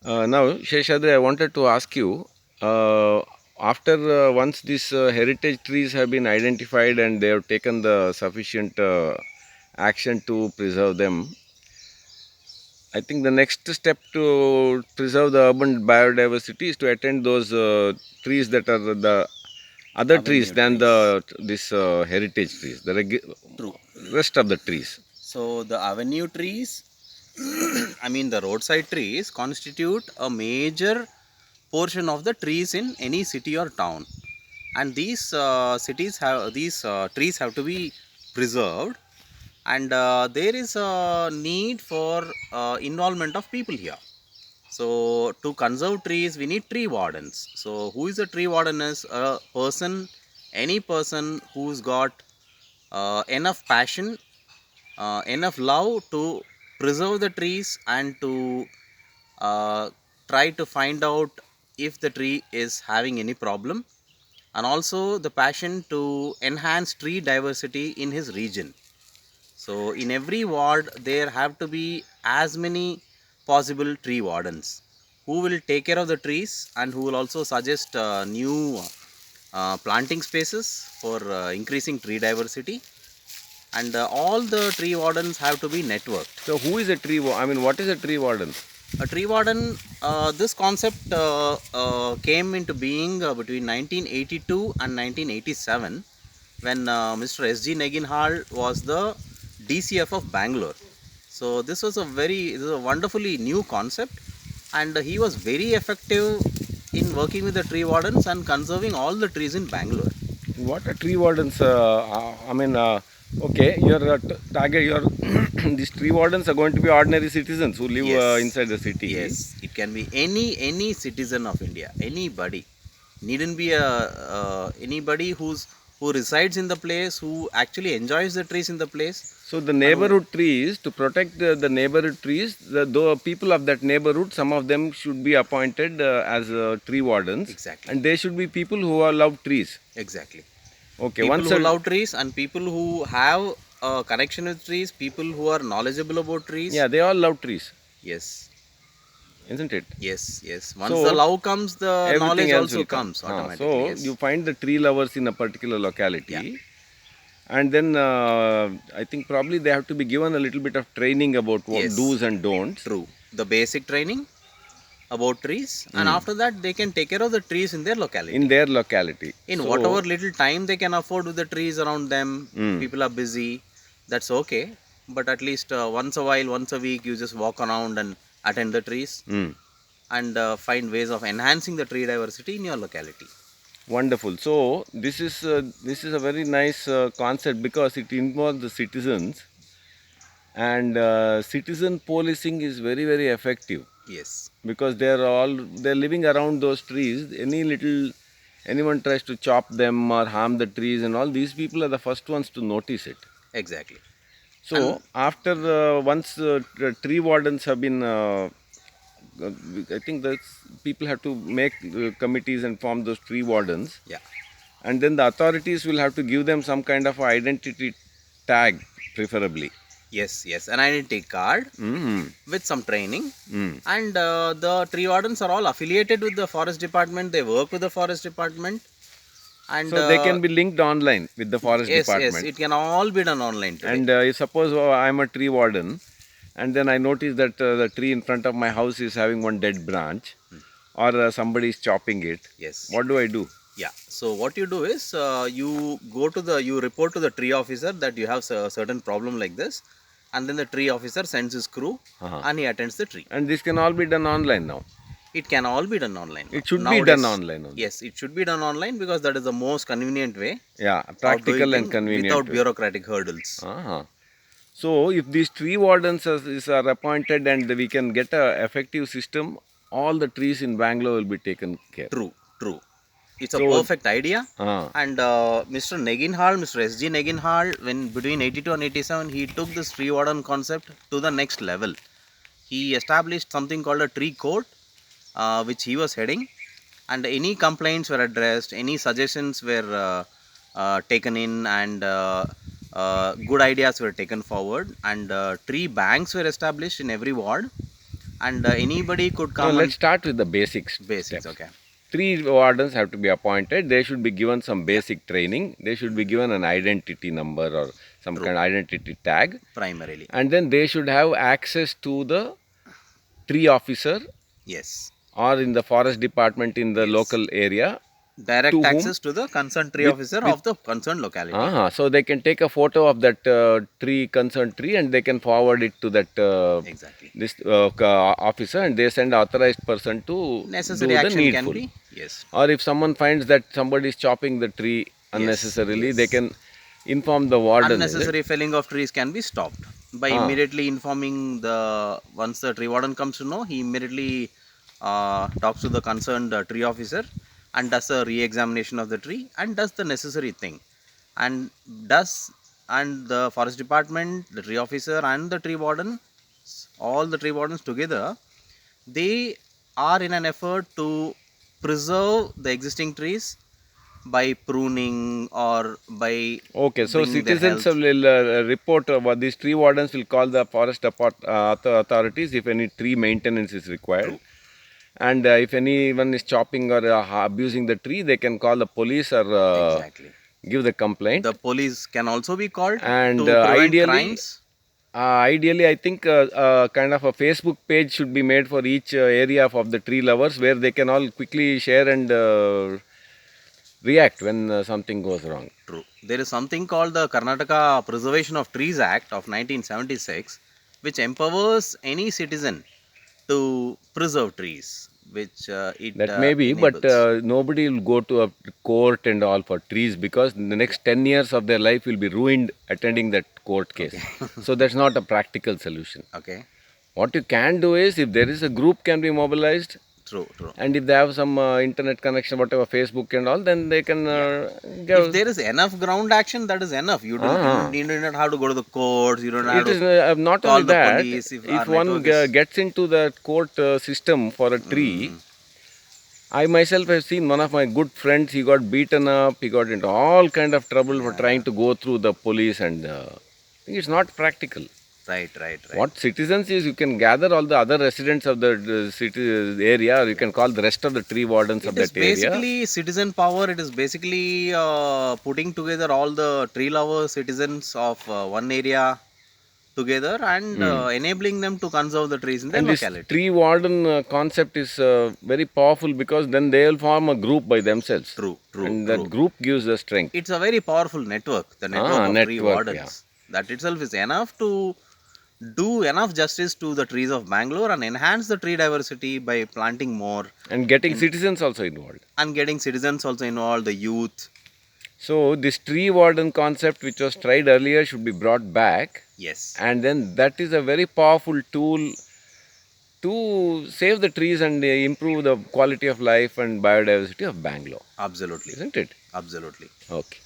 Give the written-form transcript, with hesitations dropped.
Now, Sheshadri, I wanted to ask you, after once these heritage trees have been identified and they have taken the sufficient action to preserve them, I think the next step to preserve the urban biodiversity is to attend those trees that are the other trees Avenue than trees. the this heritage trees, the True. rest of the trees. So the avenue trees, I mean the roadside trees, constitute a major portion of the trees in any city or town. And these these trees have to be preserved, and there is a need for involvement of people here. So to conserve trees, we need tree wardens. So who is a tree warden? Is a person, any person who's got enough passion, enough love to preserve the trees and to uh, try to find out if the tree is having any problem, and also the passion to enhance tree diversity in his region. So in every ward there have to be as many possible tree wardens who will take care of the trees and who will also suggest new planting spaces for increasing tree diversity, and all the tree wardens have to be networked. So, who is a tree? I mean, what is a tree warden? A tree warden, this concept came into being between 1982 and 1987 when Mr. S.G. Neginhal was the DCF of Bangalore. So this is a wonderfully new concept, and he was very effective in working with the tree wardens and conserving all the trees in Bangalore. What are tree wardens? I mean, okay, your target, your these tree wardens are going to be ordinary citizens who live Yes, inside the city. yes, it can be any citizen of India, anybody. Needn't be a anybody who resides in the place, who actually enjoys the trees in the place, So the and who, neighborhood trees, to protect the neighborhood trees, the people of that neighborhood, some of them should be appointed as tree wardens, exactly, and they should be people who are love trees. exactly. Okay, People once who a, love trees and people who have a connection with trees, people who are knowledgeable about trees. yeah, they all love trees, Yes, isn't it? yes, yes. Once the So love comes, the everything knowledge else also will come. comes Huh. automatically. So you Yes, find the tree lovers in a particular yeah, locality, and then I think probably they have to be given a little bit of training about what yes, do's and don'ts. true. The basic training about trees, and Mm. after that they can take care of the trees in their In locality their locality. in whatever So, little time they can afford with the trees around them. mm, People are busy, that's okay, but at least once a while, once a week, you just walk around and attend the trees mm, and find ways of enhancing the tree diversity in your locality. wonderful. So this is a very nice concept because it involves the citizens, and citizen policing is very effective Yes, because they're living around those trees. Any little anyone tries to chop them or harm the trees and all, these people are the first ones to notice it. exactly. And So after once tree wardens have been uh, I think that people have to make committees and form those tree wardens, yeah, and then the authorities will have to give them some kind of identity tag, preferably. yes, yes, an identity card Mm-hmm. with some training. Mm. And the tree wardens are all affiliated with the forest department, they work with the forest department, and So they can be linked online with the forest yes, yes, department. it can all be done online today. And if suppose I'm a tree warden, and then I notice that the tree in front of my house is having one dead branch, or somebody is chopping it, Yes. what do I do? Yeah. So what you do is you report to the tree officer that you have a certain problem like this, and then the tree officer sends his crew Uh-huh. and he attends the tree. And this can all be done online now. It can all be done online now. It should be done Nowadays, online only. yes, it should be done online because that is the most convenient way Yeah, of doing practical and things convenient without way. bureaucratic hurdles. Uh-huh. So if these tree wardens are appointed and we can get a effective system, all the trees in Bangalore will be taken care. True, true. It's a So, perfect idea. uh, And Mr. Neginhal, Mr. S.G. Neginhal, when between 82 and 87, he took this tree warden concept to the next level. He established something called a tree court, which he was heading, and any complaints were addressed, any suggestions were taken in, and good ideas were taken forward, and tree banks were established in every ward, and anybody could Now come let's start with the basics. and basics. steps. Okay. 3 wardens have to be appointed. They should be given some basic training. They should be given an identity number or some True. kind of identity tag. Primarily. And then they should have access to the tree officer Yes. or in the forest department in the Yes. local area. Direct To whom? access to the concerned tree With- officer with- of the concerned locality. So they can take a photo of that concerned tree, and they can forward it to that Exactly. this officer, and they send authorized person to Necessary do the action needful. can be. Yes. Or if someone finds that somebody is chopping the tree unnecessarily, yes. they can inform the warden. is it? Unnecessary felling of trees can be stopped by immediately informing the, once the tree warden comes to know, he immediately talks to the concerned tree officer and does a re-examination of the tree and does the necessary thing, and the forest department, the tree officer and the tree warden, all the tree wardens together, they are in an effort to preserve the existing trees by pruning or by Okay, so bringing their citizens health. will report what these tree wardens will call the forest authorities if any tree maintenance is required. And if anyone is chopping or abusing the tree, they can call the police or Exactly. give the complaint. The police can also be called And to prevent ideally, crimes. Ideally, I think kind of a Facebook page should be made for each area of the tree lovers where they can all quickly share and react when something goes wrong. True. There is something called the Karnataka Preservation of Trees Act of 1976, which empowers any citizen to preserve trees, which That may be, but enables. nobody will go to a court and all for trees because the next 10 years of their life will be ruined attending that court case. So that's not a practical solution. Okay. What you can do is if there is a group can be mobilized, True. True. and if they have some internet connection, whatever, Facebook and all, then they can If give. there is enough ground action, that is enough. You do not have to go to the courts. You don't have It is to not call only the that. police if If our one network is- gets into the court system for a tree, I myself have seen one of my good friends. He got beaten up. He got into all kind of trouble for trying to go through the police, and I think it's not practical. Right. What citizens is you can gather all the other residents of the city area, or you can call the rest of the tree wardens of It is that area. basically citizen power. It is basically putting together all the tree lover citizens of one area together and enabling them to conserve the trees in their And this locality. tree warden concept is very powerful because then they will form a group by themselves. True. And that group gives the strength. It's a very powerful network. The network of tree network, wardens. yeah. That itself is enough to do enough justice to the trees of Bangalore and enhance the tree diversity by planting more And getting citizens also involved. and getting citizens also involved, the youth. So this tree warden concept which was tried earlier should be brought back, Yes. and then that is a very powerful tool to save the trees and improve the quality of life and biodiversity of Bangalore, Absolutely. isn't it? Absolutely. Okay.